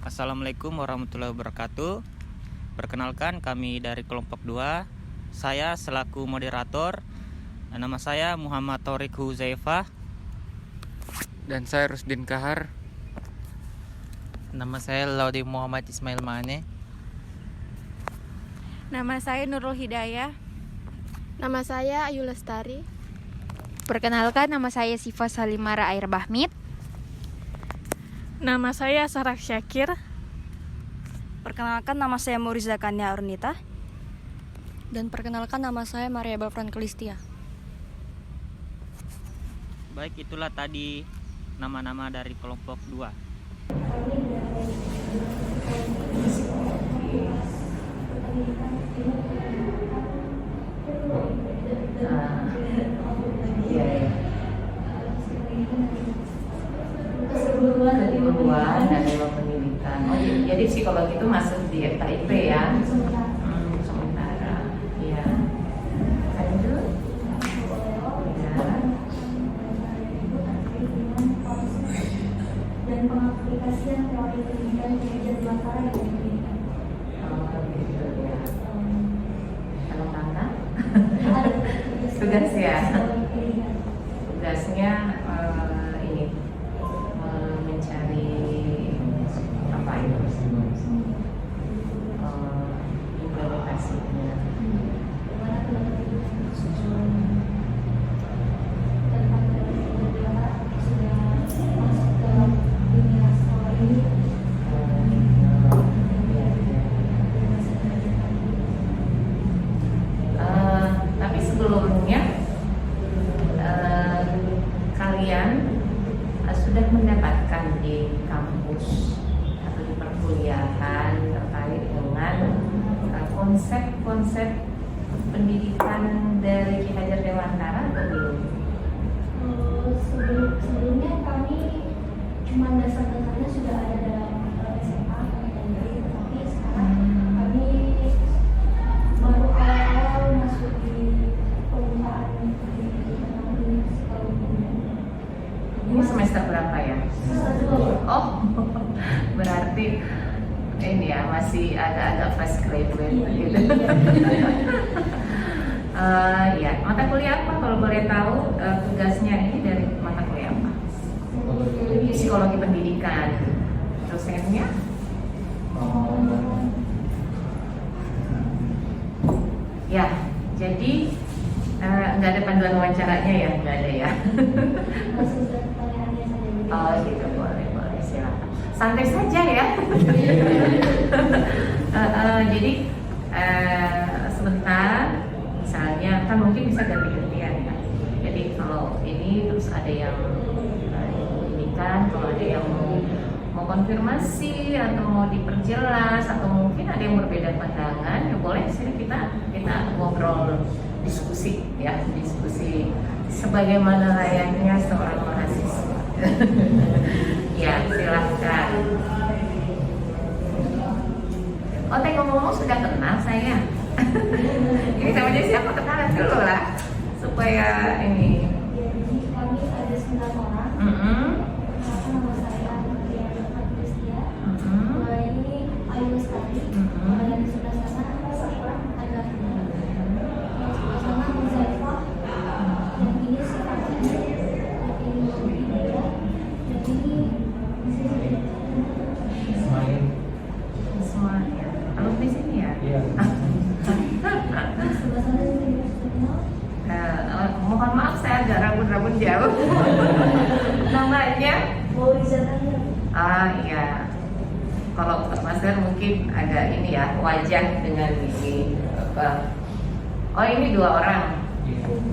Assalamualaikum warahmatullahi wabarakatuh. Perkenalkan, kami dari kelompok 2. Saya selaku moderator. Nama saya Muhammad Thoriq Huzaifah. Dan saya Rusdin Kahar. Nama saya Laudi Muhammad Ismail Mane. Nama saya Nurul Hidayah. Nama saya Ayu Lestari. Perkenalkan, nama saya Sifa Salimara Air Bahmid. Nama saya Sarah Syakir. Perkenalkan, nama saya Muriza Kania Urnita. Dan perkenalkan, nama saya Maria Belfran Kelistia. Baik, itulah tadi nama-nama dari kelompok 2. Dari luar dan ilmu pendidikan. Jadi psikologi itu masuk di FKIP ya. Sementara, ya. Lanjut. Ya. Dan pengaplikasian teori pendidikan belajar belakara dan pendidikan. Gitu ya. Kalau kakak, tugas ya. Tugasnya ini mencari apa itu implementasinya. Tapi sebelumnya kalian sudah mendapatkan di kampus atau di perkuliahan terkait dengan konsep-konsep pendidikan dari Ki Hajar Dewantara atau belum? Sebelumnya kami cuma dasar-dasarnya sudah ada dalam SMA dan tapi sekarang kami baru awal masuk di pembukaan Ini semester berapa ya? Oh, berarti ini ya masih agak-agak fresh graduate gitu. Ya, mata kuliah apa kalau boleh tahu tugasnya ini dari mata kuliah apa? Psikologi pendidikan. Dosennya? Ya, jadi nggak ada panduan wawancaranya ya, nggak ada ya. Oh gitu, boleh silakan. Santai saja ya. Jadi sebentar, misalnya kan mungkin bisa ganti-gantian ya. Jadi kalau ini terus ada yang ini kan, kalau ada yang mau konfirmasi atau mau diperjelas atau mungkin ada yang berbeda pandangan, ya boleh sini kita ngobrol, diskusi sebagaimana layaknya seorang mahasiswa. Ya, silahkan. Oh, ngomong-ngomong sudah kenal saya. Ini namanya siapa, kenalan dulu lah supaya ini. Jadi kami ada 9 orang. Nama saya Maria Belfran Kelistia. Ini Ayu Lestari. Dan di sebelah sana Sifa ada sama Huzaifah. Dan ini Sifa dan ini Nurul Hidayah. Dan ini Semua ya. Alumni sini ya? Iya. sebelah sana Mohon maaf saya agak rabun-rabun jauh. Namanya? Muriza Kania. Iya. Kalau Master mungkin agak ini ya, wajah dengan ini apa? Oh, ini 2 orang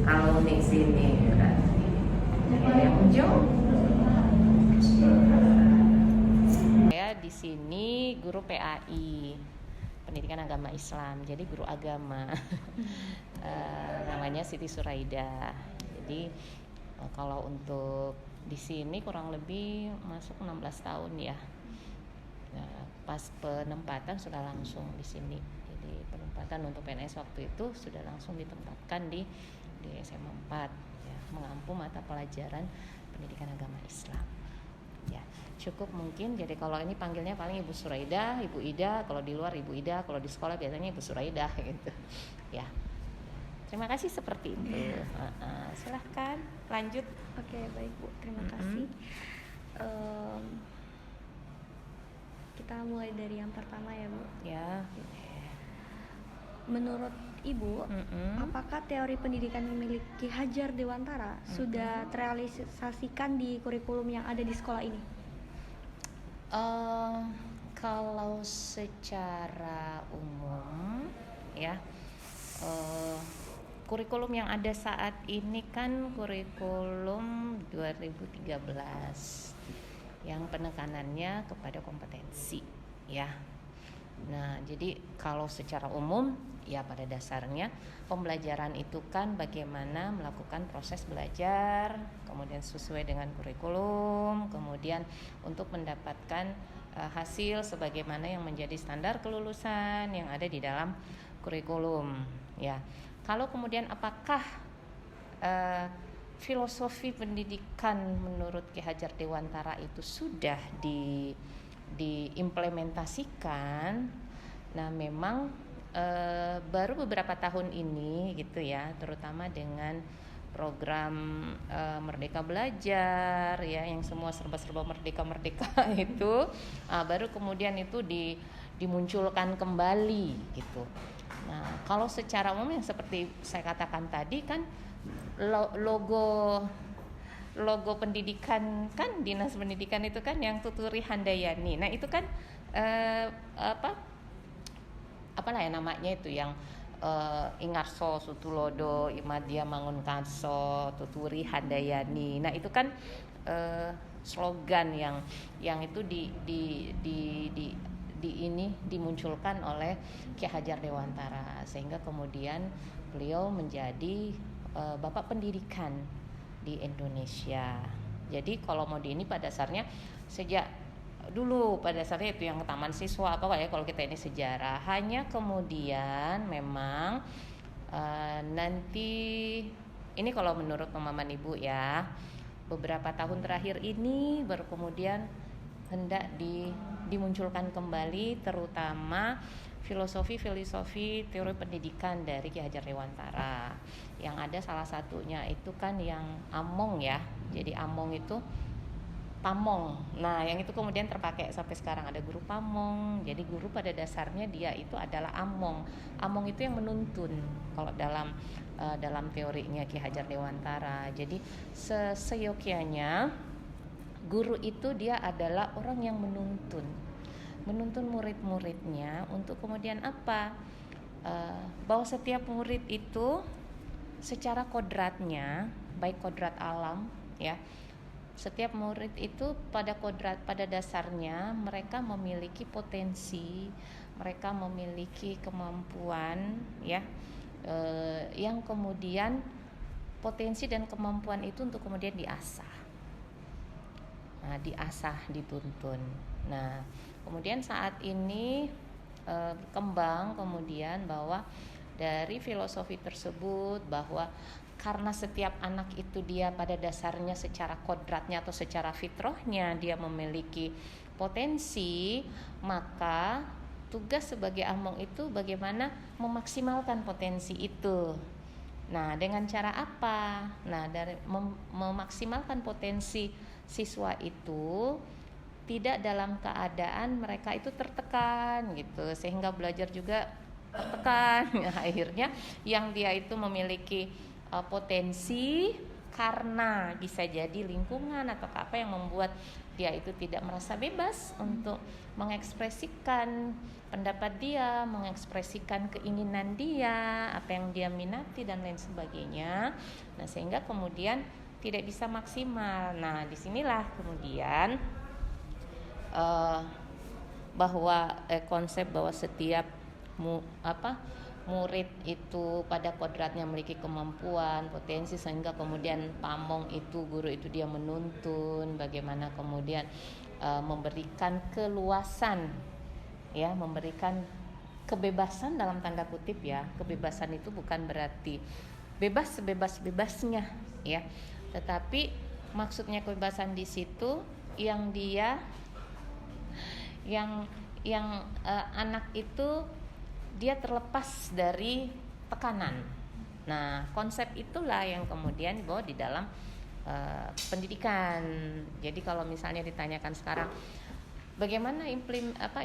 alumni sini berarti. Yang ujung? Saya di sini guru PAI, Pendidikan Agama Islam, jadi guru agama. Namanya Siti Suraida. Jadi kalau untuk di sini kurang lebih masuk 16 tahun ya. Pas penempatan sudah langsung di sini. Jadi penempatan untuk PNS waktu itu sudah langsung ditempatkan di SMA 4 ya, mengampu mata pelajaran pendidikan agama Islam. Ya. cukup mungkin. Jadi kalau ini panggilnya paling Ibu Suraida, Ibu Ida, kalau di luar Ibu Ida, kalau di sekolah biasanya Ibu Suraida gitu. Ya. Terima kasih seperti itu. Silahkan lanjut. Oke, baik Bu, terima kasih. Kita mulai dari yang pertama ya Bu. Ya. Menurut Ibu, apakah teori pendidikan milik Ki Hajar Dewantara sudah terrealisasikan di kurikulum yang ada di sekolah ini? Kalau secara umum ya, kurikulum yang ada saat ini kan kurikulum 2013 yang penekanannya kepada kompetensi ya. Nah, jadi kalau secara umum ya pada dasarnya pembelajaran itu kan bagaimana melakukan proses belajar, kemudian sesuai dengan kurikulum, kemudian untuk mendapatkan hasil sebagaimana yang menjadi standar kelulusan yang ada di dalam kurikulum ya. Kalau kemudian apakah filosofi pendidikan menurut Ki Hajar Dewantara itu sudah diimplementasikan? Nah, memang baru beberapa tahun ini gitu ya, terutama dengan program Merdeka Belajar ya, yang semua serba-serba merdeka itu baru kemudian itu dimunculkan kembali gitu. Nah, kalau secara umum yang seperti saya katakan tadi kan logo pendidikan kan, Dinas Pendidikan itu kan yang Tuturi Handayani. Nah, itu kan apalah ya namanya itu yang Ingarso Sutulodo Imadya Mangunkarso Tuturi Handayani. Nah, itu kan slogan yang itu dimunculkan oleh Ki Hajar Dewantara, sehingga kemudian beliau menjadi bapak pendidikan di Indonesia. Jadi kalau mau ini pada dasarnya sejak dulu pada dasarnya itu yang taman siswa apa ya kalau kita ini sejarah. Hanya kemudian memang nanti ini kalau menurut pemahaman Ibu ya, beberapa tahun terakhir ini baru kemudian hendak dimunculkan kembali terutama filosofi teori pendidikan dari Ki Hajar Dewantara. Yang ada salah satunya itu kan yang Among ya. Jadi Among itu Pamong. Nah, yang itu kemudian terpakai sampai sekarang, ada guru Pamong. Jadi guru pada dasarnya dia itu adalah Among. Among itu yang menuntun kalau dalam teorinya Ki Hajar Dewantara. Jadi seyogyanya guru itu dia adalah orang yang menuntun murid-muridnya untuk kemudian apa? Bahwa setiap murid itu secara kodratnya, baik kodrat alam ya, setiap murid itu pada dasarnya mereka memiliki potensi, mereka memiliki kemampuan ya, yang kemudian potensi dan kemampuan itu untuk kemudian diasah. Nah, dituntun. Nah, kemudian saat ini berkembang kemudian bahwa dari filosofi tersebut bahwa karena setiap anak itu dia pada dasarnya secara kodratnya atau secara fitrahnya dia memiliki potensi, maka tugas sebagai Among itu bagaimana memaksimalkan potensi itu. Nah, dengan cara apa? Nah, dari memaksimalkan potensi siswa itu tidak dalam keadaan mereka itu tertekan gitu, sehingga belajar juga tertekan. Akhirnya yang dia itu memiliki potensi karena bisa jadi lingkungan atau apa yang membuat dia itu tidak merasa bebas untuk mengekspresikan pendapat dia, mengekspresikan keinginan dia, apa yang dia minati dan lain sebagainya. Nah, sehingga kemudian tidak bisa maksimal. Nah, disinilah kemudian bahwa konsep bahwa setiap murid itu pada kodratnya memiliki kemampuan, potensi, sehingga kemudian Pamong itu guru itu dia menuntun bagaimana kemudian memberikan keluasan ya, memberikan kebebasan dalam tanda kutip ya. Kebebasan itu bukan berarti bebas sebebas-bebasnya ya, tetapi maksudnya kebebasan di situ yang anak itu dia terlepas dari tekanan. Nah, konsep itulah yang kemudian dibawa di dalam pendidikan. Jadi kalau misalnya ditanyakan sekarang bagaimana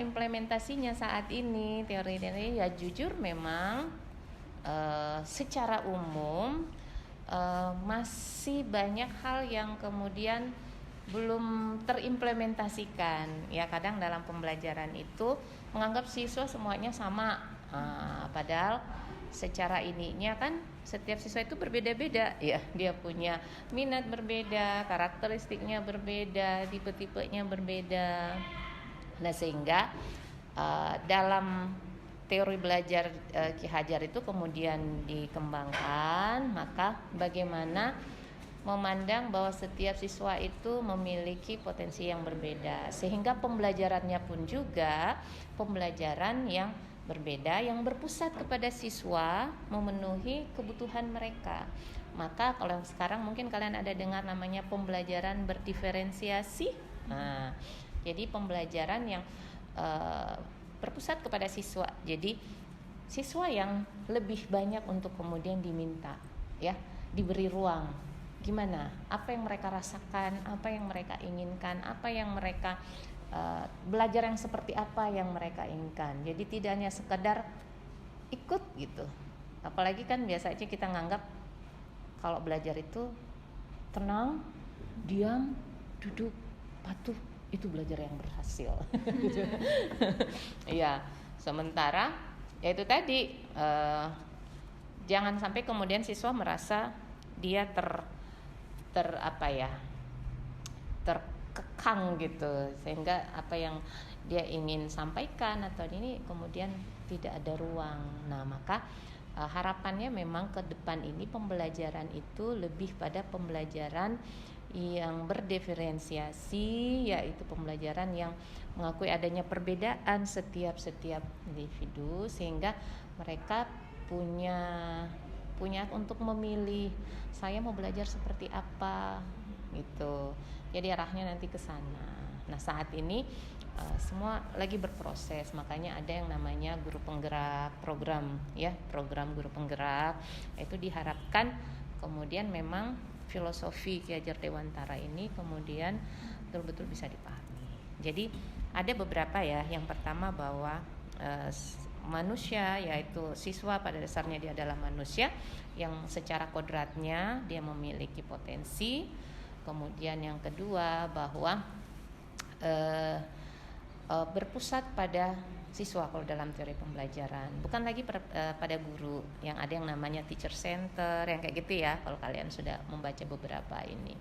implementasinya saat ini teori-teori, ya jujur memang secara umum masih banyak hal yang kemudian belum terimplementasikan. Ya kadang dalam pembelajaran itu menganggap siswa semuanya sama, padahal secara ininya kan setiap siswa itu berbeda-beda ya, dia punya minat berbeda, karakteristiknya berbeda, tipe-tipenya berbeda. Nah sehingga dalam teori belajar Ki Hajar itu kemudian dikembangkan, maka bagaimana memandang bahwa setiap siswa itu memiliki potensi yang berbeda, sehingga pembelajarannya pun juga pembelajaran yang berbeda, yang berpusat kepada siswa, memenuhi kebutuhan mereka. Maka kalau sekarang mungkin kalian ada dengar namanya pembelajaran berdiferensiasi. Nah, jadi pembelajaran yang berpusat kepada siswa. Jadi siswa yang lebih banyak untuk kemudian diminta, ya, diberi ruang. Gimana? Apa yang mereka rasakan? Apa yang mereka inginkan? Apa yang mereka belajar yang seperti apa yang mereka inginkan. Jadi tidak hanya sekedar ikut gitu. Apalagi kan biasanya kita nganggap kalau belajar itu tenang, diam, duduk, patuh, itu belajar yang berhasil. Iya, sementara ya itu tadi jangan sampai kemudian siswa merasa dia terkekang gitu, sehingga apa yang dia ingin sampaikan atau ini kemudian tidak ada ruang. Nah maka harapannya memang ke depan ini pembelajaran itu lebih pada pembelajaran yang berdiferensiasi, yaitu pembelajaran yang mengakui adanya perbedaan setiap individu, sehingga mereka punya untuk memilih saya mau belajar seperti apa gitu. Jadi arahnya nanti ke sana. Nah saat ini semua lagi berproses, makanya ada yang namanya guru penggerak, program guru penggerak. Itu diharapkan kemudian memang filosofi Ki Hajar Dewantara ini kemudian betul-betul bisa dipahami. Jadi ada beberapa ya. Yang pertama bahwa manusia, yaitu siswa pada dasarnya dia adalah manusia yang secara kodratnya dia memiliki potensi. Kemudian yang kedua bahwa berpusat pada siswa kalau dalam teori pembelajaran, bukan lagi pada guru, yang ada yang namanya teacher center, yang kayak gitu ya kalau kalian sudah membaca beberapa ini.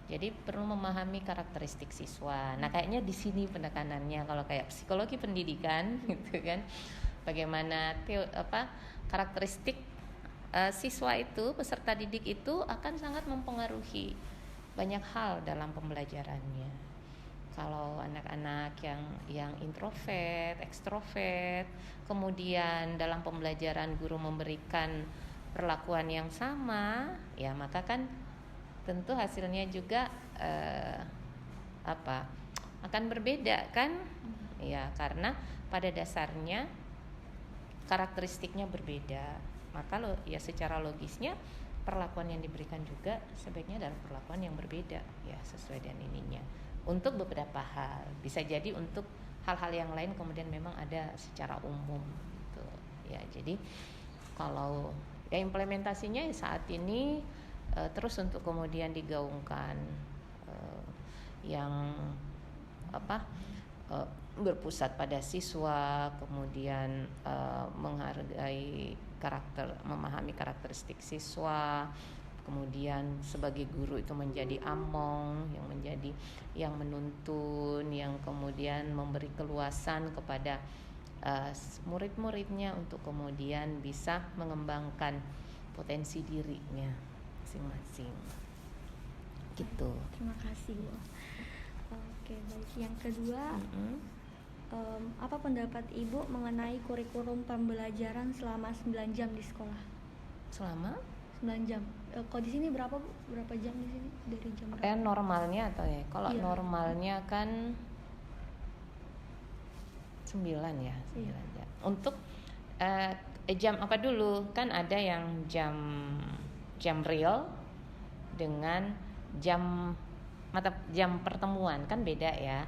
Jadi perlu memahami karakteristik siswa. Nah kayaknya di sini penekanannya kalau kayak psikologi pendidikan gitu kan, bagaimana karakteristik siswa itu, peserta didik itu akan sangat mempengaruhi banyak hal dalam pembelajarannya. Kalau anak-anak yang introvert, ekstrovert, kemudian dalam pembelajaran guru memberikan perlakuan yang sama, ya maka kan tentu hasilnya juga akan berbeda kan? Ya karena pada dasarnya karakteristiknya berbeda. Maka ya secara logisnya perlakuan yang diberikan juga sebaiknya adalah perlakuan yang berbeda, ya sesuai dengan ininya. Untuk beberapa hal, bisa jadi untuk hal-hal yang lain kemudian memang ada secara umum gitu. Ya jadi kalau ya implementasinya saat ini terus untuk kemudian digaungkan yang berpusat pada siswa, kemudian menghargai memahami karakteristik siswa, kemudian sebagai guru itu menjadi among, yang menuntun, yang kemudian memberi keluasan kepada murid-muridnya untuk kemudian bisa mengembangkan potensi dirinya masing-masing gitu. Terima kasih Bu. Oke baik, yang kedua apa pendapat Ibu mengenai kurikulum pembelajaran selama 9 jam di sekolah? Selama 9 jam. Kalau di sini berapa Bu? Berapa jam di sini? Dari jam berapa? Normalnya atau ya? Kalau Iya. normalnya kan 9 ya, 9 Iya. jam. Untuk jam apa dulu? Kan ada yang jam real dengan jam pertemuan, kan beda ya.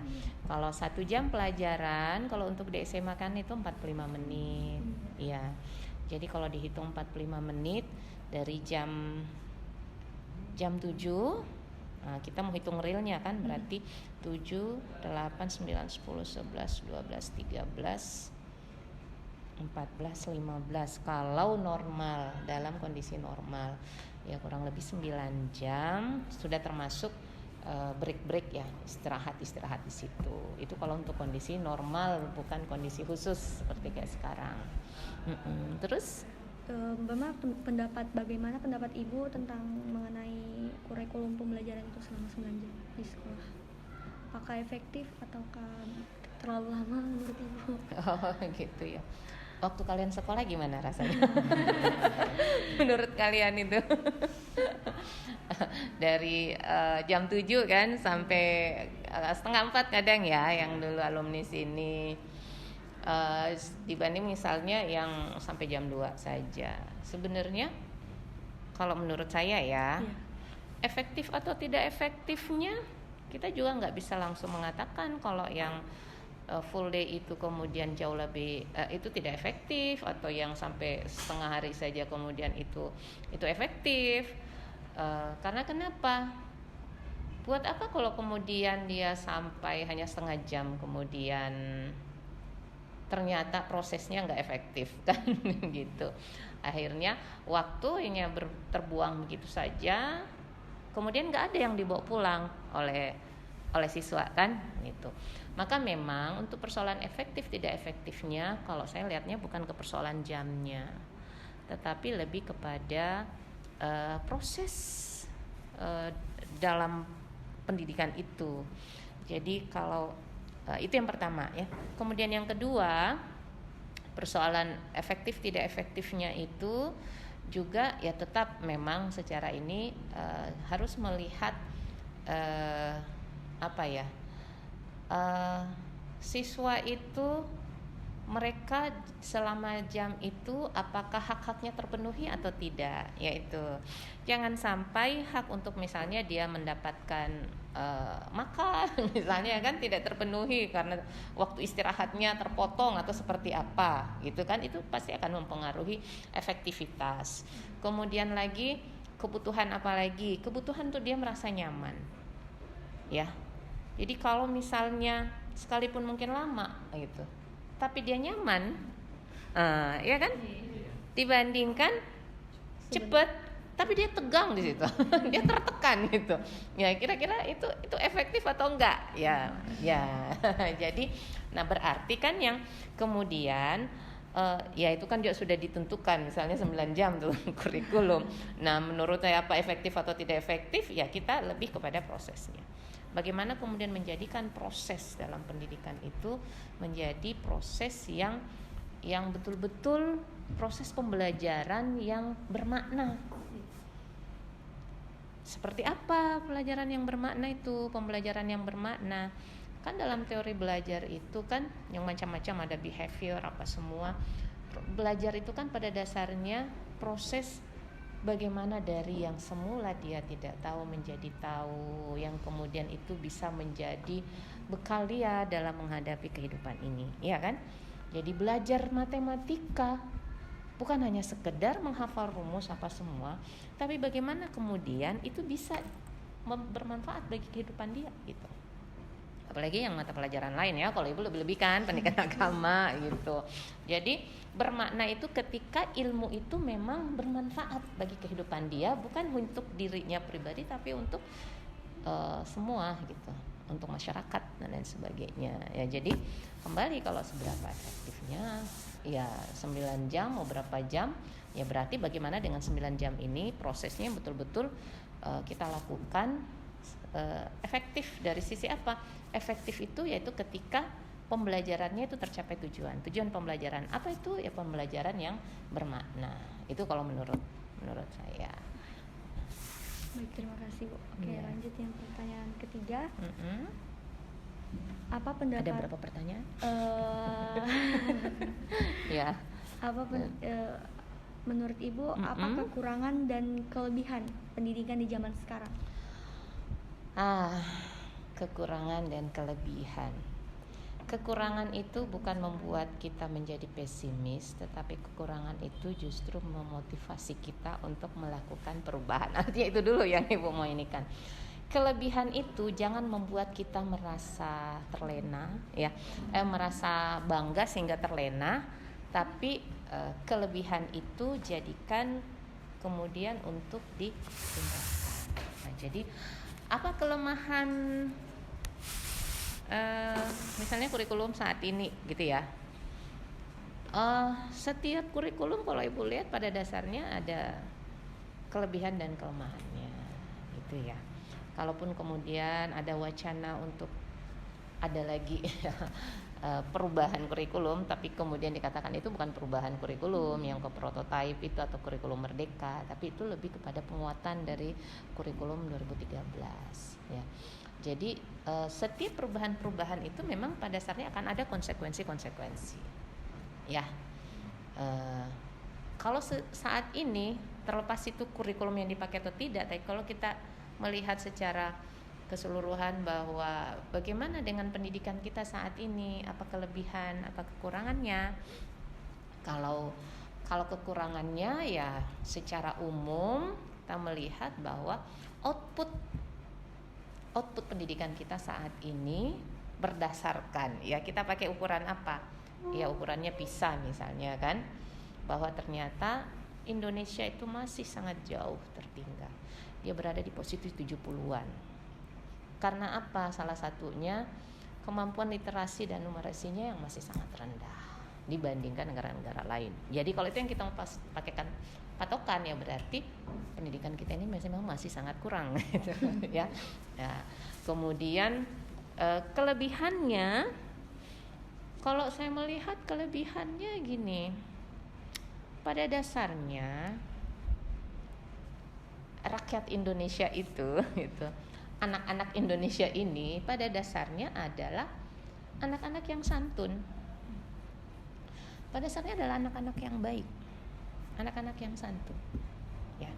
Kalau 1 jam pelajaran, kalau untuk di SMA kan itu 45 menit. Iya. Jadi kalau dihitung 45 menit dari jam 7, nah, kita mau hitung realnya kan, berarti 7, 8, 9, 10, 11, 12, 13, 14, 15 kalau normal, dalam kondisi normal ya kurang lebih 9 jam, sudah termasuk break ya, istirahat di situ. Itu kalau untuk kondisi normal, bukan kondisi khusus seperti kayak sekarang. Terus Bagaimana pendapat Ibu tentang mengenai kurikulum pembelajaran itu selama 9 jam di sekolah? Apakah efektif ataukah terlalu lama menurut Ibu? Oh gitu ya. Waktu kalian sekolah gimana rasanya? Menurut kalian itu? Dari jam 7 kan sampai setengah 4 kadang ya, yang dulu alumni sini. Dibanding misalnya yang sampai jam 2 saja. Sebenarnya kalau menurut saya ya, efektif atau tidak efektifnya kita juga nggak bisa langsung mengatakan kalau yang full day itu kemudian jauh lebih itu tidak efektif, atau yang sampai setengah hari saja kemudian itu efektif. Karena kenapa? Buat apa kalau kemudian dia sampai hanya setengah jam kemudian ternyata prosesnya nggak efektif kan gitu. Akhirnya waktunya terbuang begitu saja, kemudian nggak ada yang dibawa pulang oleh siswa kan gitu. Maka memang untuk persoalan efektif tidak efektifnya, kalau saya lihatnya bukan ke persoalan jamnya, tetapi lebih kepada proses dalam pendidikan itu. Jadi kalau itu yang pertama ya. Kemudian yang kedua, persoalan efektif tidak efektifnya itu juga ya tetap memang secara ini harus melihat siswa itu mereka selama jam itu apakah hak-haknya terpenuhi atau tidak, yaitu jangan sampai hak untuk misalnya dia mendapatkan makan misalnya kan tidak terpenuhi karena waktu istirahatnya terpotong atau seperti apa gitu kan, itu pasti akan mempengaruhi efektivitas. Kemudian lagi kebutuhan, apalagi kebutuhan tuh dia merasa nyaman ya. Jadi kalau misalnya sekalipun mungkin lama gitu tapi dia nyaman, ya kan, dibandingkan cepet tapi dia tegang di situ, dia tertekan gitu. Ya kira-kira itu efektif atau enggak? Ya. Jadi, nah berarti kan yang kemudian ya itu kan juga sudah ditentukan, misalnya 9 jam tuh kurikulum. Nah menurut saya apa efektif atau tidak efektif? Ya kita lebih kepada prosesnya. Bagaimana kemudian menjadikan proses dalam pendidikan itu menjadi proses yang betul-betul proses pembelajaran yang bermakna. Seperti apa pelajaran yang bermakna itu? Pembelajaran yang bermakna kan dalam teori belajar itu kan yang macam-macam, ada behavior apa semua. Belajar itu kan pada dasarnya proses bagaimana dari yang semula dia tidak tahu menjadi tahu, yang kemudian itu bisa menjadi bekal dia dalam menghadapi kehidupan ini, ya kan? Jadi belajar matematika bukan hanya sekedar menghafal rumus apa semua, tapi bagaimana kemudian itu bisa bermanfaat bagi kehidupan dia gitu. Apalagi yang mata pelajaran lain ya, kalau ibu lebih-lebih kan pendidikan agama gitu. Jadi bermakna itu ketika ilmu itu memang bermanfaat bagi kehidupan dia, bukan untuk dirinya pribadi tapi untuk semua gitu, untuk masyarakat dan lain sebagainya ya. Jadi kembali kalau seberapa efektifnya ya 9 jam mau berapa jam, ya berarti bagaimana dengan 9 jam ini prosesnya betul-betul kita lakukan efektif. Dari sisi apa? Efektif itu yaitu ketika pembelajarannya itu tercapai tujuan pembelajaran apa itu ya, pembelajaran yang bermakna. Itu kalau menurut menurut saya. Baik, terima kasih Bu. Oke, Iya. lanjut yang pertanyaan ketiga. Mm-mm. Apa pendapat? Ada berapa pertanyaan? eh, Ya. Menurut Ibu apa kekurangan dan kelebihan pendidikan di zaman sekarang? Kekurangan dan kelebihan. Kekurangan itu bukan membuat kita menjadi pesimis, tetapi kekurangan itu justru memotivasi kita untuk melakukan perubahan. Artinya itu dulu yang Ibu mau ini kan. Kelebihan itu jangan membuat kita merasa terlena, ya, merasa bangga sehingga terlena, tapi kelebihan itu jadikan kemudian untuk ditingkatkan. Nah, jadi apa kelemahan misalnya kurikulum saat ini gitu ya? Setiap kurikulum kalau Ibu lihat pada dasarnya ada kelebihan dan kelemahannya, gitu ya. Kalaupun kemudian ada wacana untuk ada lagi perubahan kurikulum, tapi kemudian dikatakan itu bukan perubahan kurikulum yang ke prototipe itu atau kurikulum merdeka, tapi itu lebih kepada penguatan dari kurikulum 2013 ya. Jadi setiap perubahan-perubahan itu memang pada dasarnya akan ada konsekuensi-konsekuensi ya. Kalau saat ini terlepas itu kurikulum yang dipakai atau tidak, tapi kalau kita melihat secara keseluruhan bahwa bagaimana dengan pendidikan kita saat ini, apa kelebihan, apa kekurangannya. Kalau kekurangannya ya secara umum kita melihat bahwa output pendidikan kita saat ini berdasarkan ya, kita pakai ukuran apa? Ya ukurannya PISA misalnya kan, bahwa ternyata Indonesia itu masih sangat jauh tertinggal. Dia berada di posisi 70-an. Karena apa? Salah satunya kemampuan literasi dan numerasinya yang masih sangat rendah dibandingkan negara-negara lain. Jadi kalau itu yang kita pakaikan patokan ya berarti pendidikan kita ini memang masih sangat kurang gitu, ya. Nah, kemudian kelebihannya, kalau saya melihat kelebihannya gini, pada dasarnya rakyat Indonesia itu gitu, anak-anak Indonesia ini pada dasarnya adalah anak-anak yang santun. Pada dasarnya adalah anak-anak yang baik, anak-anak yang santun. Ya,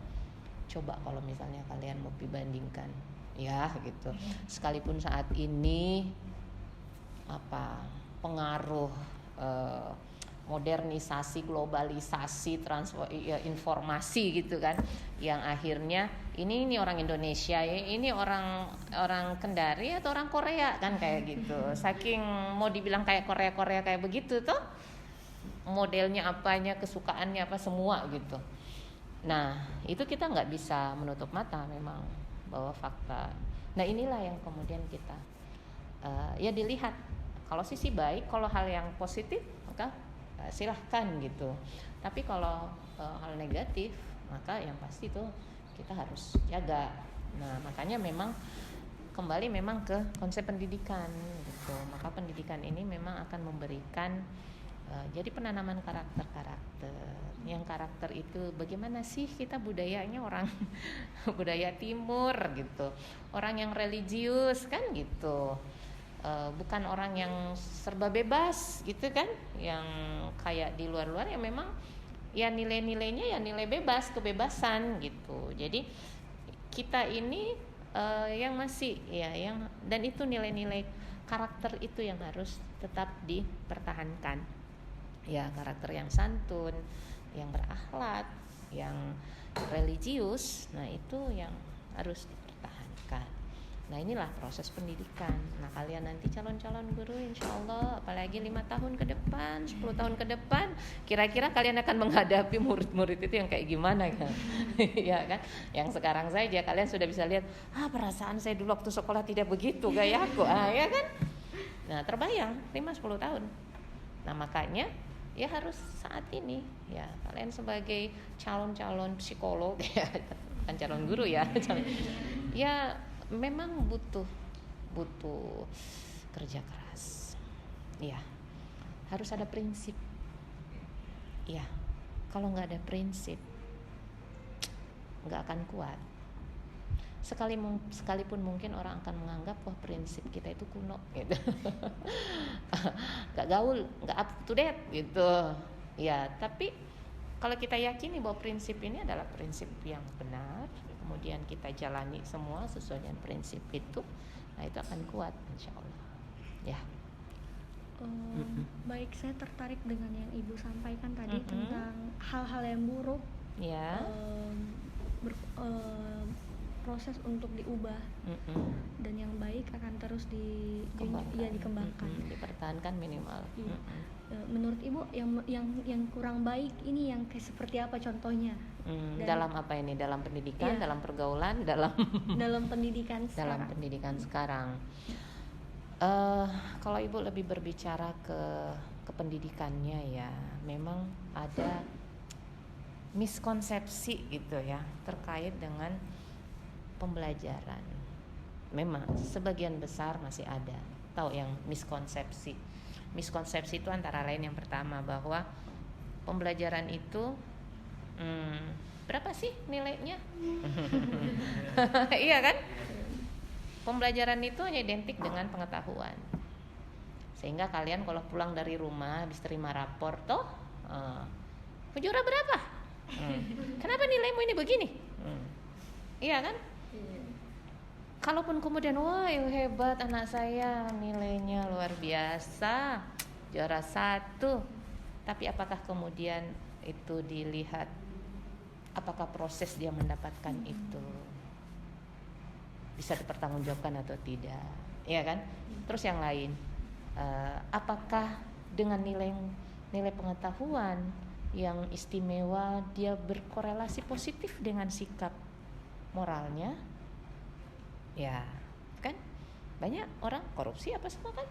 coba kalau misalnya kalian mau dibandingkan, ya gitu. Sekalipun saat ini pengaruh modernisasi, globalisasi, informasi gitu kan, yang akhirnya ini orang Indonesia, ini orang Kendari atau orang Korea kan kayak gitu. Saking mau dibilang kayak Korea kayak begitu tuh, modelnya apanya, kesukaannya apa semua gitu. Nah itu kita nggak bisa menutup mata memang bahwa fakta. Nah inilah yang kemudian kita ya dilihat. Kalau sisi baik, kalau hal yang positif maka silahkan gitu. Tapi kalau hal negatif maka yang pasti itu kita harus jaga. Nah makanya memang kembali memang ke konsep pendidikan gitu. Maka pendidikan ini memang akan memberikan jadi penanaman karakter. Yang karakter itu bagaimana sih kita budayanya orang budaya timur gitu, orang yang religius kan gitu. Bukan orang yang serba bebas gitu kan, yang kayak di luar-luar yang memang ya nilai-nilainya ya nilai bebas, kebebasan gitu. Jadi kita ini yang masih ya yang, dan itu nilai-nilai karakter itu yang harus tetap dipertahankan. Ya karakter yang santun, yang berakhlak, yang religius, nah itu yang harus dipertahankan. Nah inilah proses pendidikan. Nah kalian nanti calon-calon guru insya Allah, apalagi 5 tahun ke depan, 10 tahun ke depan, kira-kira kalian akan menghadapi murid-murid itu yang kayak gimana kan? Ya kan? Yang sekarang saja kalian sudah bisa lihat, perasaan saya dulu waktu sekolah tidak begitu gayaku, ya kan? Nah terbayang 5-10 tahun. Nah makanya ya harus saat ini ya kalian sebagai calon-calon psikolog ya, bukan calon guru ya, ya memang butuh kerja keras. Ya, harus ada prinsip. Ya, kalau nggak ada prinsip, nggak akan kuat. Sekalipun mungkin orang akan menganggap wah prinsip kita itu kuno gitu. Nggak gaul, nggak up to date gitu. Ya, tapi kalau kita yakini bahwa prinsip ini adalah prinsip yang benar, kemudian kita jalani semua sesuai dengan prinsip itu, nah itu akan kuat insya Allah. Ya. Baik, saya tertarik dengan yang Ibu sampaikan tadi tentang hal-hal yang buruk, Ya. proses untuk diubah, dan yang baik akan terus dikembangkan. Dipertahankan minimal. Iya. Menurut Ibu yang kurang baik ini yang kayak seperti apa contohnya? Dalam apa ini? Dalam pendidikan, Iya. dalam pergaulan, dalam pendidikan sekarang. dalam pendidikan sekarang. Kalau Ibu lebih berbicara ke pendidikannya ya, memang ada miskonsepsi gitu ya terkait dengan pembelajaran. Memang sebagian besar masih ada tahu yang miskonsepsi. Miskonsepsi itu antara lain yang pertama bahwa pembelajaran itu berapa sih nilainya? Iya kan? Pembelajaran itu hanya identik dengan pengetahuan. Sehingga kalian kalau pulang dari rumah habis terima rapor toh juara berapa? Kenapa nilaimu ini begini? Iya kan? Kalaupun kemudian wah hebat anak saya nilainya luar biasa juara 1, tapi apakah kemudian itu dilihat apakah proses dia mendapatkan itu bisa dipertanggungjawabkan atau tidak, ya kan? Terus yang lain, apakah dengan nilai pengetahuan yang istimewa dia berkorelasi positif dengan sikap moralnya? Ya, kan? Banyak orang korupsi apa semua kan?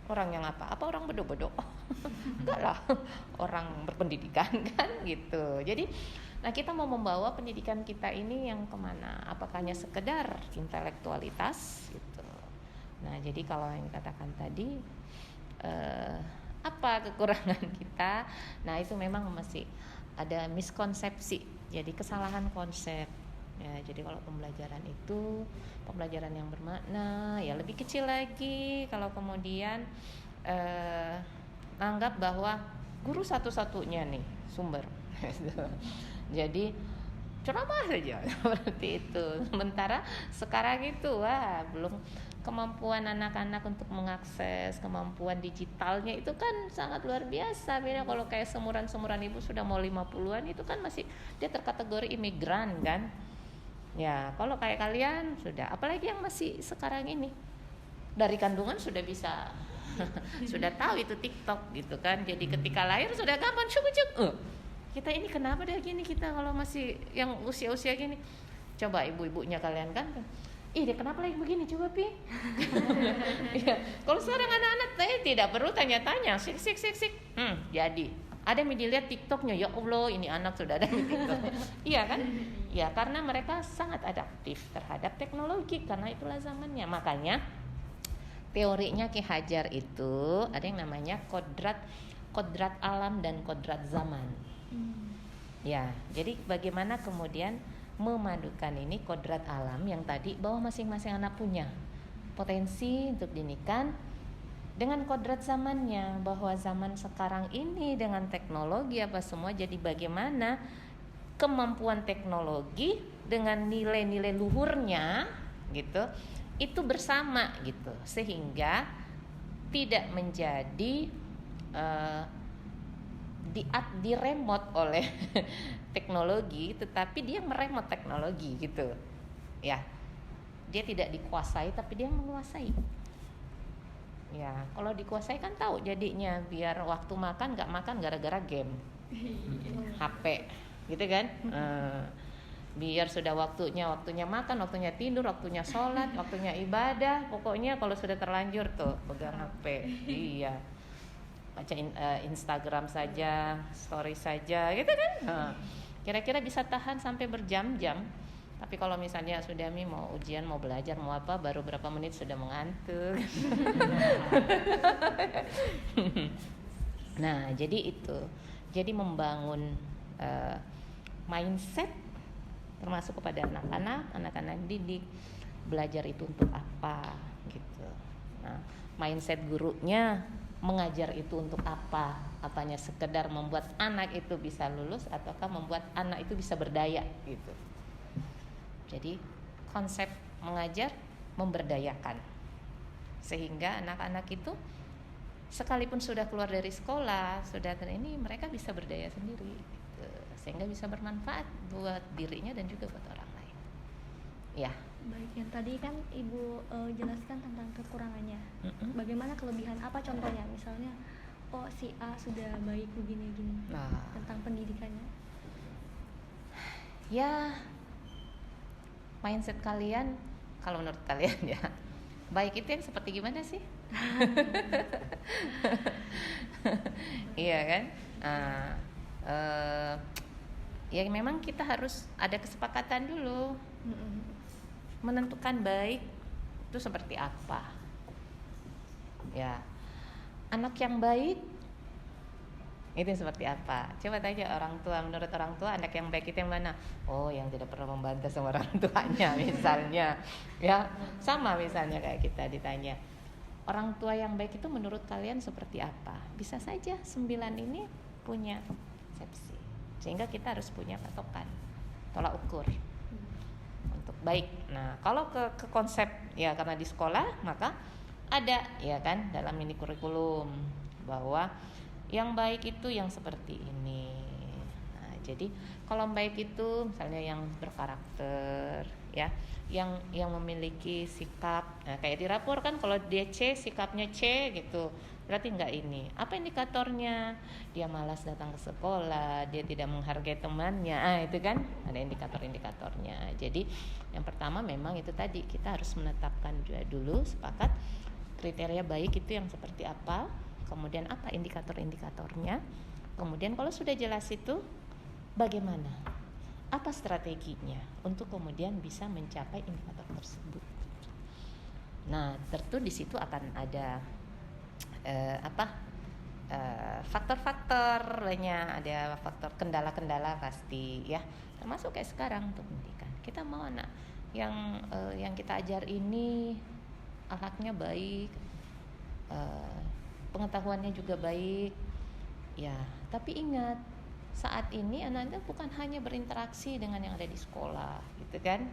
Orang yang apa orang bodoh-bodoh? Enggak lah, orang berpendidikan kan gitu. Jadi, nah kita mau membawa pendidikan kita ini yang kemana? Apakah hanya sekedar intelektualitas gitu? Nah, jadi kalau yang dikatakan tadi apa kekurangan kita? Nah, itu memang masih ada miskonsepsi. Jadi kesalahan konsep. Ya, jadi kalau pembelajaran itu pembelajaran yang bermakna, ya lebih kecil lagi. Kalau kemudian anggap bahwa guru satu-satunya nih sumber. Jadi ceramah saja seperti itu. Sementara sekarang itu belum kemampuan anak-anak untuk mengakses kemampuan digitalnya itu kan sangat luar biasa. Beda kalau kayak semuran-semuran Ibu sudah mau 50-an itu kan masih dia terkategori imigran kan. Ya, kalau kayak kalian sudah, apalagi yang masih sekarang ini dari kandungan sudah bisa sudah tahu itu TikTok gitu kan. Jadi ketika lahir sudah gampang cuk-cuk. Kita ini kenapa deh gini kita kalau masih yang usia-usia gini. Coba ibu-ibunya kalian kan. Dia kenapa lagi begini coba Pi? Ya, kalau sekarang anak-anak tidak perlu tanya-tanya, sik. Jadi ada yang dilihat TikToknya, ya Allah ini anak sudah ada di TikTok. Iya kan? Ya karena mereka sangat adaptif terhadap teknologi karena itulah zamannya. Makanya teorinya Ki Hajar itu ada yang namanya kodrat alam dan kodrat zaman. Ya, jadi bagaimana kemudian memadukan ini kodrat alam yang tadi bahwa masing-masing anak punya potensi untuk dinikan dengan kodrat zamannya, bahwa zaman sekarang ini dengan teknologi apa semua, jadi bagaimana kemampuan teknologi dengan nilai-nilai luhurnya gitu itu bersama gitu, sehingga tidak menjadi diremot oleh teknologi, tetapi dia meremot teknologi gitu ya. Dia tidak dikuasai tapi dia menguasai. Ya, kalau dikuasai kan tahu jadinya, biar waktu makan nggak makan gara-gara game, HP, gitu kan? Biar sudah waktunya makan, waktunya tidur, waktunya sholat, waktunya ibadah. Pokoknya kalau sudah terlanjur tuh pegang HP, iya, baca Instagram saja, story saja, gitu kan? Kira-kira bisa tahan sampai berjam-jam. Tapi kalau misalnya sudah mau ujian, mau belajar, mau apa, baru berapa menit sudah mengantuk. Nah, jadi itu. Jadi membangun mindset termasuk kepada anak-anak didik, belajar itu untuk apa gitu. Nah, mindset gurunya mengajar itu untuk apa? Apanya sekedar membuat anak itu bisa lulus ataukah membuat anak itu bisa berdaya gitu. Jadi konsep mengajar memberdayakan, sehingga anak-anak itu sekalipun sudah keluar dari sekolah, sudah ini mereka bisa berdaya sendiri gitu. Sehingga bisa bermanfaat buat dirinya dan juga buat orang lain. Ya. Baik, yang tadi kan Ibu jelaskan tentang kekurangannya. Bagaimana kelebihan, apa contohnya? Misalnya, oh si A sudah baik begini-gini. Nah, tentang pendidikannya. Ya, mindset kalian, kalau menurut kalian ya, baik itu yang seperti gimana sih? Iya kan? Ya memang kita harus ada kesepakatan dulu menentukan baik itu seperti apa. Ya, anak yang baik itu seperti apa? Coba tanya orang tua, menurut orang tua anak yang baik itu yang mana? Oh, yang tidak pernah membantah sama orang tuanya misalnya. Ya, sama misalnya kayak kita ditanya, orang tua yang baik itu menurut kalian seperti apa? Bisa saja 9 ini punya persepsi. Sehingga kita harus punya patokan, tolak ukur untuk baik. Nah, kalau ke konsep ya karena di sekolah maka ada ya kan dalam ini kurikulum bahwa yang baik itu yang seperti ini. Nah, jadi kalau baik itu misalnya yang berkarakter ya, yang memiliki sikap. Nah, kayak di rapor kan kalau dia C sikapnya C gitu. Berarti enggak ini. Apa indikatornya? Dia malas datang ke sekolah, dia tidak menghargai temannya. Itu kan ada indikator-indikatornya. Jadi yang pertama memang itu tadi kita harus menetapkan juga dulu sepakat kriteria baik itu yang seperti apa, kemudian apa indikator-indikatornya. Kemudian kalau sudah jelas itu bagaimana? Apa strateginya untuk kemudian bisa mencapai indikator tersebut. Nah, tentu di situ akan ada faktor-faktor banyak, ada faktor kendala-kendala pasti ya, termasuk kayak sekarang untuk pendidikan kita mau anak yang kita ajar ini akhlaknya baik, pengetahuannya juga baik ya, tapi ingat saat ini anak-anak bukan hanya berinteraksi dengan yang ada di sekolah gitu kan,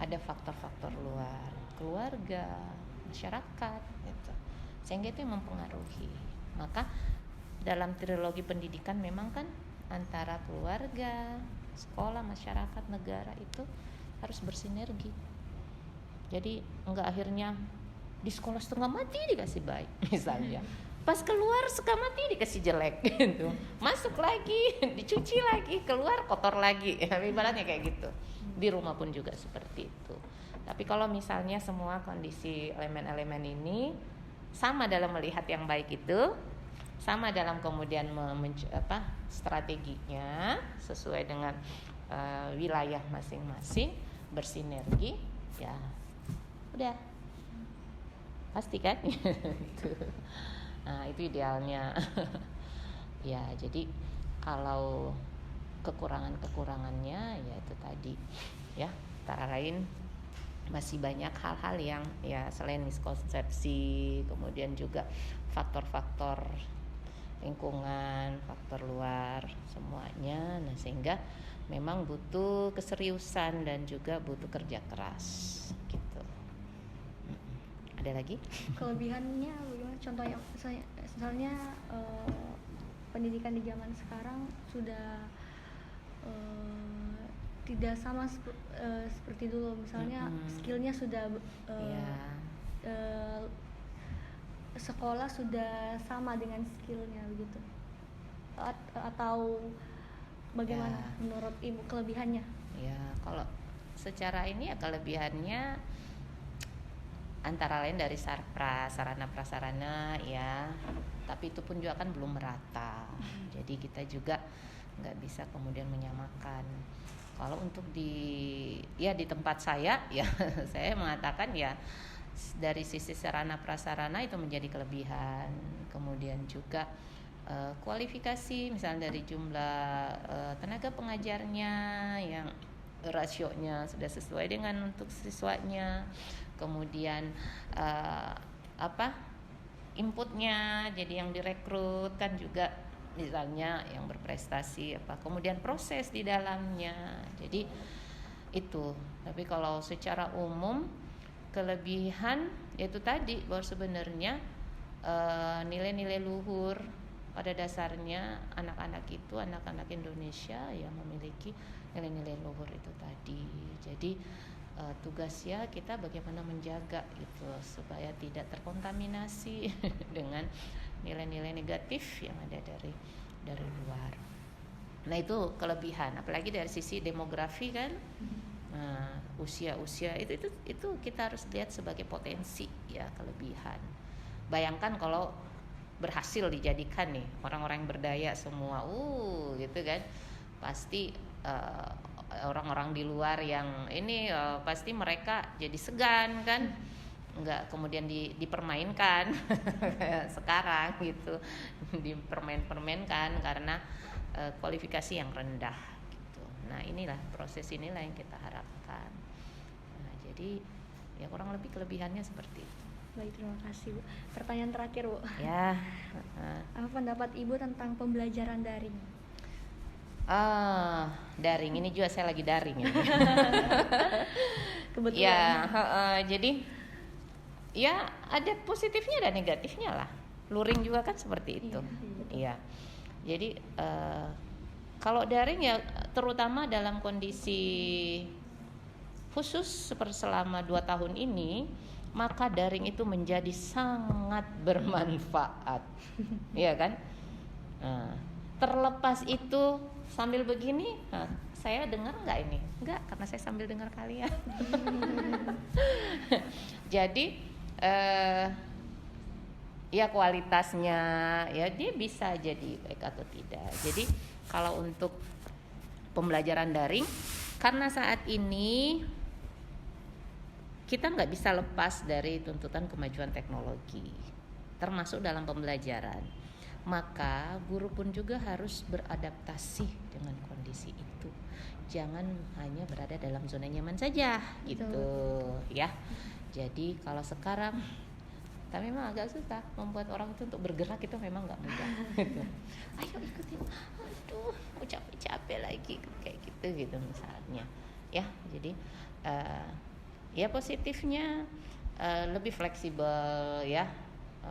ada faktor-faktor luar, keluarga, masyarakat gitu. Sehingga itu yang mempengaruhi. Maka dalam trilogi pendidikan memang kan antara keluarga, sekolah, masyarakat, negara itu harus bersinergi. Jadi enggak akhirnya di sekolah setengah mati dikasih baik misalnya, pas keluar setengah mati dikasih jelek gitu, masuk lagi dicuci lagi, keluar kotor lagi ya, ibaratnya kayak gitu. Di rumah pun juga seperti itu. Tapi kalau misalnya semua kondisi elemen-elemen ini sama dalam melihat yang baik itu, sama dalam kemudian strateginya sesuai dengan wilayah masing-masing, bersinergi ya udah pasti kan. Nah, itu idealnya. Ya, jadi kalau kekurangannya ya itu tadi ya, antara lain masih banyak hal-hal yang ya selain miskonsepsi, kemudian juga faktor-faktor lingkungan, faktor luar semuanya. Nah, sehingga memang butuh keseriusan dan juga butuh kerja keras gitu. Ada lagi? Kelebihannya bagaimana? Contohnya misalnya pendidikan di zaman sekarang sudah tidak sama seperti dulu. Misalnya skillnya sudah sekolah sudah sama dengan skillnya begitu, atau bagaimana menurut Ibu kelebihannya? Ya, kalau secara ini ya kelebihannya antara lain dari sarana prasarana ya, tapi itu pun juga kan belum merata. Jadi kita juga nggak bisa kemudian menyamakan. Kalau untuk di tempat saya ya saya mengatakan ya dari sisi sarana prasarana itu menjadi kelebihan. Kemudian juga kualifikasi misalnya dari jumlah tenaga pengajarnya yang rasionya sudah sesuai dengan untuk siswanya, kemudian inputnya, jadi yang direkrut kan juga misalnya yang berprestasi kemudian proses di dalamnya, jadi itu. Tapi kalau secara umum kelebihan yaitu tadi bahwa sebenarnya nilai-nilai luhur pada dasarnya anak-anak Indonesia yang memiliki nilai-nilai luhur itu tadi. Jadi tugasnya kita bagaimana menjaga itu supaya tidak terkontaminasi dengan nilai-nilai negatif yang ada dari luar. Nah itu kelebihan, apalagi dari sisi demografi kan. Nah, usia itu kita harus lihat sebagai potensi ya, kelebihan. Bayangkan kalau berhasil dijadikan nih orang-orang yang berdaya semua, gitu kan, pasti orang-orang di luar yang ini pasti mereka jadi segan kan, nggak kemudian dipermainkan sekarang gitu, dipermainkan karena kualifikasi yang rendah gitu. Nah inilah proses inilah yang kita harapkan. Nah jadi ya kurang lebih kelebihannya seperti itu. Baik, terima kasih Bu. Pertanyaan terakhir Bu. Ya. Apa pendapat Ibu tentang pembelajaran daring? Daring ini juga saya lagi daring ya. Kebetulan. Ya, jadi ya ada positifnya dan negatifnya lah. Luring juga kan seperti itu. Iya. Jadi kalau daring ya terutama dalam kondisi khusus seperti selama 2 tahun ini, maka daring itu menjadi sangat bermanfaat. Iya kan? Nah, terlepas itu sambil begini, saya dengar nggak ini? Nggak, karena saya sambil dengar kalian. Jadi ya kualitasnya ya dia bisa jadi baik atau tidak. Jadi kalau untuk pembelajaran daring, karena saat ini kita nggak bisa lepas dari tuntutan kemajuan teknologi, termasuk dalam pembelajaran. Maka guru pun juga harus beradaptasi dengan kondisi itu. Jangan hanya berada dalam zona nyaman saja, gitu ya. Jadi kalau sekarang, tapi memang agak susah membuat orang itu untuk bergerak, itu memang nggak mudah. Gitu. Ayo ikutin, aduh, mau capek-capek lagi kayak gitu misalnya. Ya, jadi ya positifnya lebih fleksibel ya.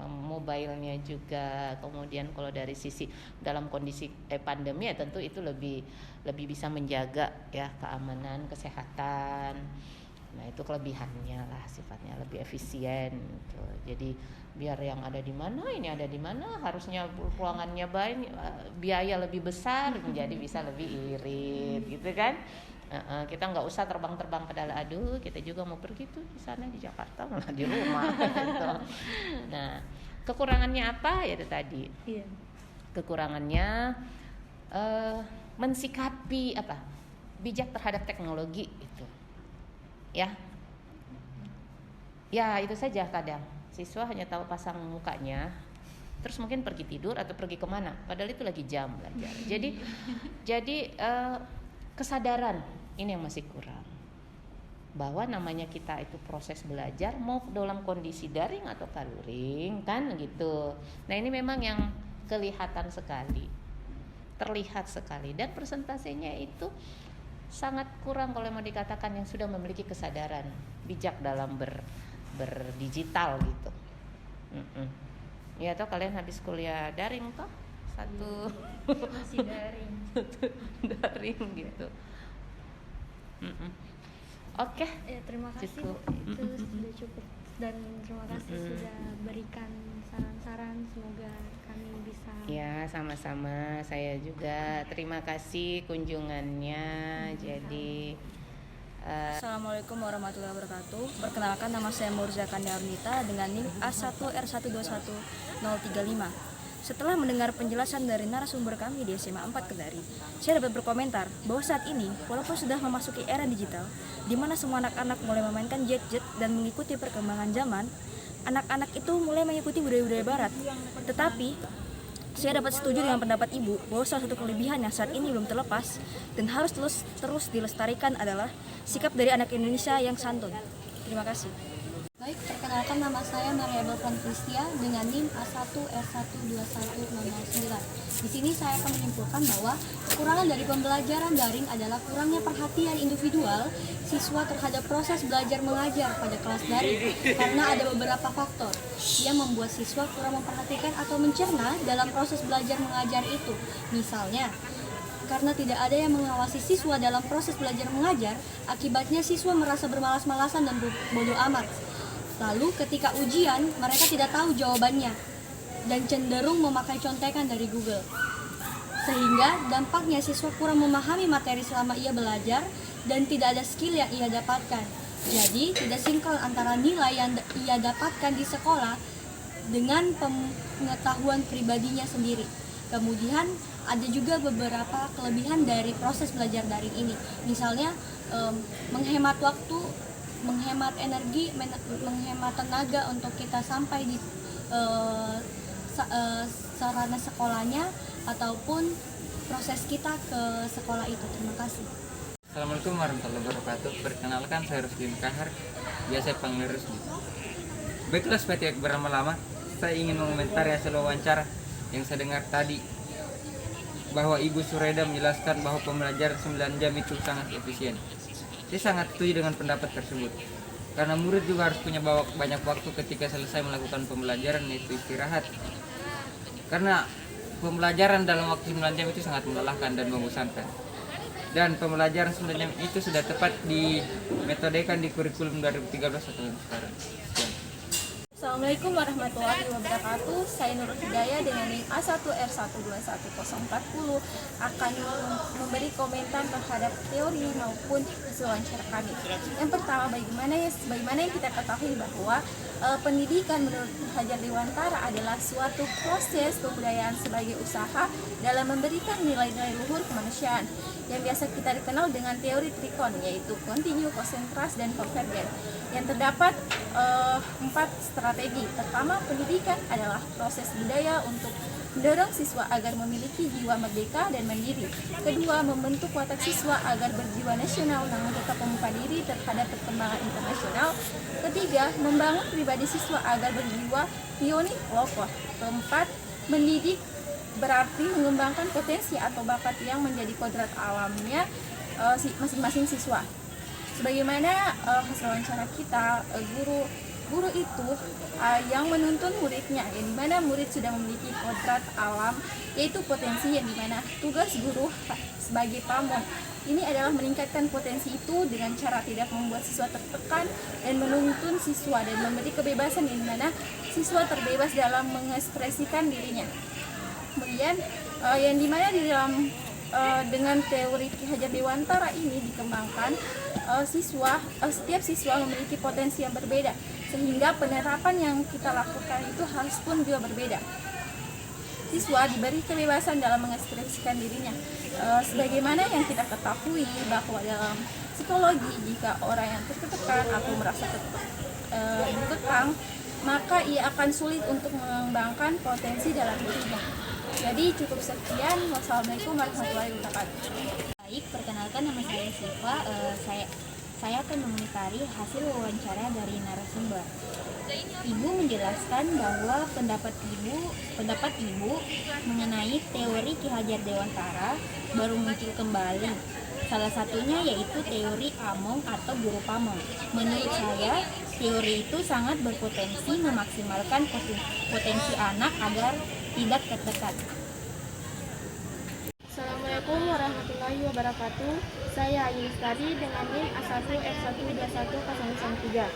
Mobilenya juga, kemudian kalau dari sisi dalam kondisi pandemi ya tentu itu lebih bisa menjaga ya keamanan kesehatan. Nah itu kelebihannya lah, sifatnya lebih efisien gitu. Jadi biar yang ada di mana ini ada di mana, harusnya ruangannya banyak, biaya lebih besar menjadi bisa lebih irit gitu kan. Kita nggak usah terbang-terbang padahal aduh kita juga mau pergi tuh di sana di Jakarta malah di rumah gitu. Nah kekurangannya apa ya itu tadi? Iya. Kekurangannya mensikapi bijak terhadap teknologi itu ya itu saja. Kadang siswa hanya tahu pasang mukanya terus mungkin pergi tidur atau pergi kemana padahal itu lagi jam belajar. Jadi kesadaran ini yang masih kurang, bahwa namanya kita itu proses belajar mau dalam kondisi daring atau luring kan gitu. Nah ini memang yang terlihat sekali dan persentasenya itu sangat kurang kalau mau dikatakan yang sudah memiliki kesadaran bijak dalam berdigital gitu. Ya toh kalian habis kuliah daring toh masih daring daring gitu. Oke. Ya, terima kasih. Itu sudah cukup dan terima kasih sudah berikan saran-saran, semoga kami bisa. Ya, sama-sama. Saya juga terima kasih kunjungannya. Jadi Assalamualaikum warahmatullahi wabarakatuh. Perkenalkan, nama saya Murza Kania Arnita dengan NIM A1R121035. Setelah mendengar penjelasan dari narasumber kami di SMA 4 Kendari, saya dapat berkomentar bahwa saat ini, walaupun sudah memasuki era digital, di mana semua anak-anak mulai memainkan gadget dan mengikuti perkembangan zaman, anak-anak itu mulai mengikuti budaya-budaya barat. Tetapi, Saya dapat setuju dengan pendapat Ibu bahwa salah satu kelebihan yang saat ini belum terlepas dan harus terus dilestarikan adalah sikap dari anak Indonesia yang santun. Terima kasih. Baik, perkenalkan nama saya Maria Belvan Kristia dengan NIM A1R12109. Di sini saya akan menyimpulkan bahwa kekurangan dari pembelajaran daring adalah kurangnya perhatian individual siswa terhadap proses belajar mengajar pada kelas daring karena ada beberapa faktor yang membuat siswa kurang memperhatikan atau mencerna dalam proses belajar mengajar itu. Misalnya, karena tidak ada yang mengawasi siswa dalam proses belajar mengajar, akibatnya siswa merasa bermalas-malasan dan bodoh amat. Lalu ketika ujian, mereka tidak tahu jawabannya dan cenderung memakai contekan dari Google. Sehingga dampaknya siswa kurang memahami materi selama ia belajar dan tidak ada skill yang ia dapatkan. Jadi tidak sinkron antara nilai yang ia dapatkan di sekolah dengan pengetahuan pribadinya sendiri. Kemudian ada juga beberapa kelebihan dari proses belajar daring ini. Misalnya menghemat waktu, menghemat energi, menghemat tenaga untuk kita sampai di sarana sekolahnya ataupun proses kita ke sekolah itu. Terima kasih. Assalamualaikum warahmatullahi wabarakatuh. Perkenalkan, saya Rusdin Kahar, biasa panggil Rusdi. Baiklah, supaya tidak berlama-lama, saya ingin mengomentari hasil wawancara yang saya dengar tadi, bahwa Ibu Sureda menjelaskan bahwa pembelajaran 9 jam itu sangat efisien. Saya sangat setuju dengan pendapat tersebut, karena murid juga harus punya banyak waktu ketika selesai melakukan pembelajaran, yaitu istirahat. Karena pembelajaran dalam waktu 9 jam itu sangat melelahkan dan membosankan. Dan pembelajaran 9 jam itu sudah tepat dimetodekan di kurikulum 2013 atau sekarang. Sekian. Assalamualaikum warahmatullahi wabarakatuh. Saya Nurul Hidayah dengan NIM A1R1211040 akan memberi komentar terhadap teori maupun hasil wawancara kami. Yang pertama, bagaimana yang kita ketahui bahwa pendidikan menurut Hajar Dewantara adalah suatu proses kebudayaan sebagai usaha dalam memberikan nilai-nilai luhur kemanusiaan yang biasa kita dikenal dengan teori trikon, yaitu kontinu, konsentras, dan konvergen. Yang terdapat 4 strategi. Pertama, pendidikan adalah proses budaya untuk mendorong siswa agar memiliki jiwa merdeka dan mandiri. Kedua, membentuk watak siswa agar berjiwa nasional namun tetap membuka diri terhadap perkembangan internasional. Ketiga, membangun pribadi siswa agar berjiwa pionir lokal. Keempat, mendidik berarti mengembangkan potensi atau bakat yang menjadi kodrat alamnya masing-masing siswa. Sebagaimana hasil wawancara kita, guru itu yang menuntun muridnya, yang dimana murid sudah memiliki kodrat alam, yaitu potensi, yang dimana tugas guru sebagai pamong ini adalah meningkatkan potensi itu dengan cara tidak membuat siswa tertekan dan menuntun siswa dan memberi kebebasan, yang dimana siswa terbebas dalam mengekspresikan dirinya. Kemudian yang dimana di dalam dengan teori Ki Hajar Dewantara ini dikembangkan, setiap siswa memiliki potensi yang berbeda, sehingga penerapan yang kita lakukan itu harus pun juga berbeda. Siswa diberi kebebasan dalam mengekspresikan dirinya. Sebagaimana yang kita ketahui bahwa dalam psikologi, jika orang yang tertekan atau merasa dikekang, maka ia akan sulit untuk mengembangkan potensi dalam dirinya. Jadi cukup sekian. Wassalamualaikum warahmatullahi wabarakatuh. Baik, perkenalkan, nama saya Siva. Saya akan mengomentari hasil wawancara dari narasumber. Ibu menjelaskan bahwa pendapat ibu mengenai teori Ki Hajar Dewantara baru muncul kembali. Salah satunya yaitu teori Among atau guru pamong. Menurut saya, teori itu sangat berpotensi memaksimalkan potensi anak agar tidak tertekan. Assalamualaikum warahmatullahi wabarakatuh. Saya Ayu Lestari dengan NIM A1R1211003.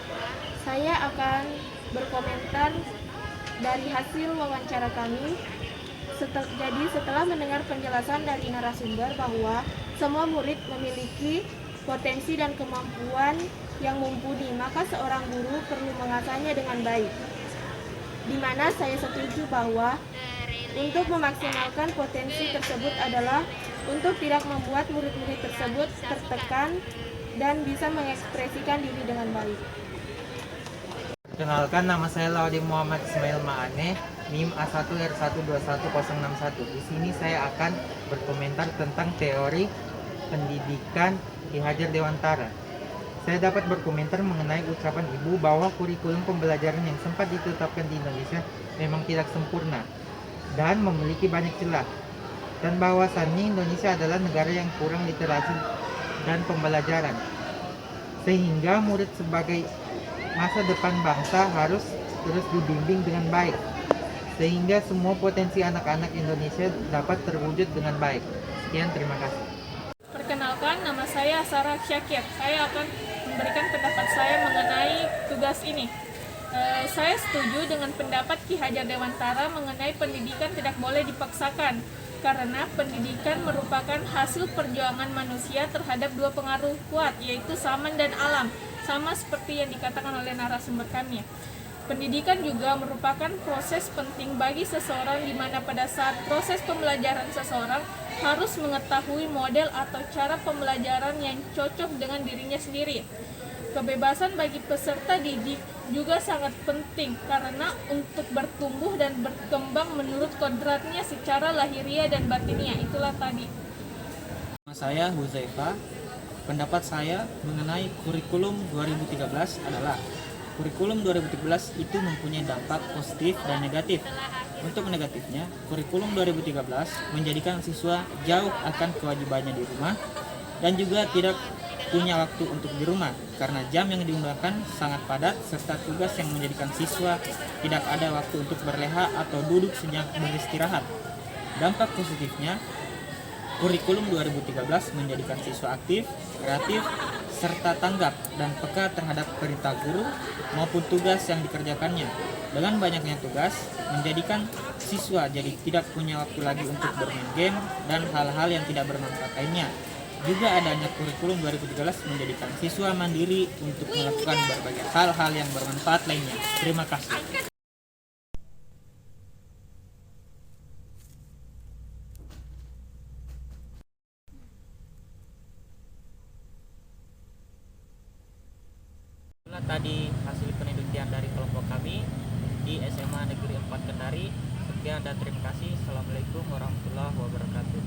Saya akan berkomentar dari hasil wawancara kami. Jadi setelah mendengar penjelasan dari narasumber bahwa semua murid memiliki potensi dan kemampuan yang mumpuni, maka seorang guru perlu mengasahnya dengan baik. Di mana saya setuju bahwa untuk memaksimalkan potensi tersebut adalah untuk tidak membuat murid-murid tersebut tertekan dan bisa mengekspresikan diri dengan baik. Perkenalkan, nama saya Laudi Muhammad Ismail Maane NIM A1R1211061. Di sini saya akan berkomentar tentang teori pendidikan Ki Hajar Dewantara. Saya dapat berkomentar mengenai ucapan Ibu bahwa kurikulum pembelajaran yang sempat ditetapkan di Indonesia memang tidak sempurna dan memiliki banyak celah. Dan bahwasannya Indonesia adalah negara yang kurang literasi dan pembelajaran. Sehingga murid sebagai masa depan bangsa harus terus dibimbing dengan baik. Sehingga semua potensi anak-anak Indonesia dapat terwujud dengan baik. Sekian, terima kasih. Perkenalkan, nama saya Sarah Syakir. Saya akan memberikan pendapat saya mengenai tugas ini. Saya setuju dengan pendapat Ki Hajar Dewantara mengenai pendidikan tidak boleh dipaksakan, karena pendidikan merupakan hasil perjuangan manusia terhadap dua pengaruh kuat, yaitu zaman dan alam, sama seperti yang dikatakan oleh narasumber kami. Pendidikan juga merupakan proses penting bagi seseorang, di mana pada saat proses pembelajaran seseorang harus mengetahui model atau cara pembelajaran yang cocok dengan dirinya sendiri. Kebebasan bagi peserta didik juga sangat penting karena untuk bertumbuh dan berkembang menurut kodratnya secara lahiriah dan batiniah. Itulah tadi. Nama saya Huzaifa. Pendapat saya mengenai kurikulum 2013 adalah kurikulum 2013 itu mempunyai dampak positif dan negatif. Untuk negatifnya, kurikulum 2013 menjadikan siswa jauh akan kewajibannya di rumah dan juga tidak punya waktu untuk di rumah karena jam yang digunakan sangat padat serta tugas yang menjadikan siswa tidak ada waktu untuk berleha atau duduk sejenak beristirahat. Dampak positifnya, kurikulum 2013 menjadikan siswa aktif, kreatif, serta tanggap dan peka terhadap perintah guru maupun tugas yang dikerjakannya. Dengan banyaknya tugas, menjadikan siswa jadi tidak punya waktu lagi untuk bermain game dan hal-hal yang tidak bermanfaat lainnya. Juga adanya kurikulum 2013 menjadikan siswa mandiri untuk melakukan berbagai hal-hal yang bermanfaat lainnya. Terima kasih. Itulah tadi hasil penelitian dari kelompok kami di SMA Negeri 4 Kendari. Sekian dan terima kasih. Assalamualaikum warahmatullahi wabarakatuh.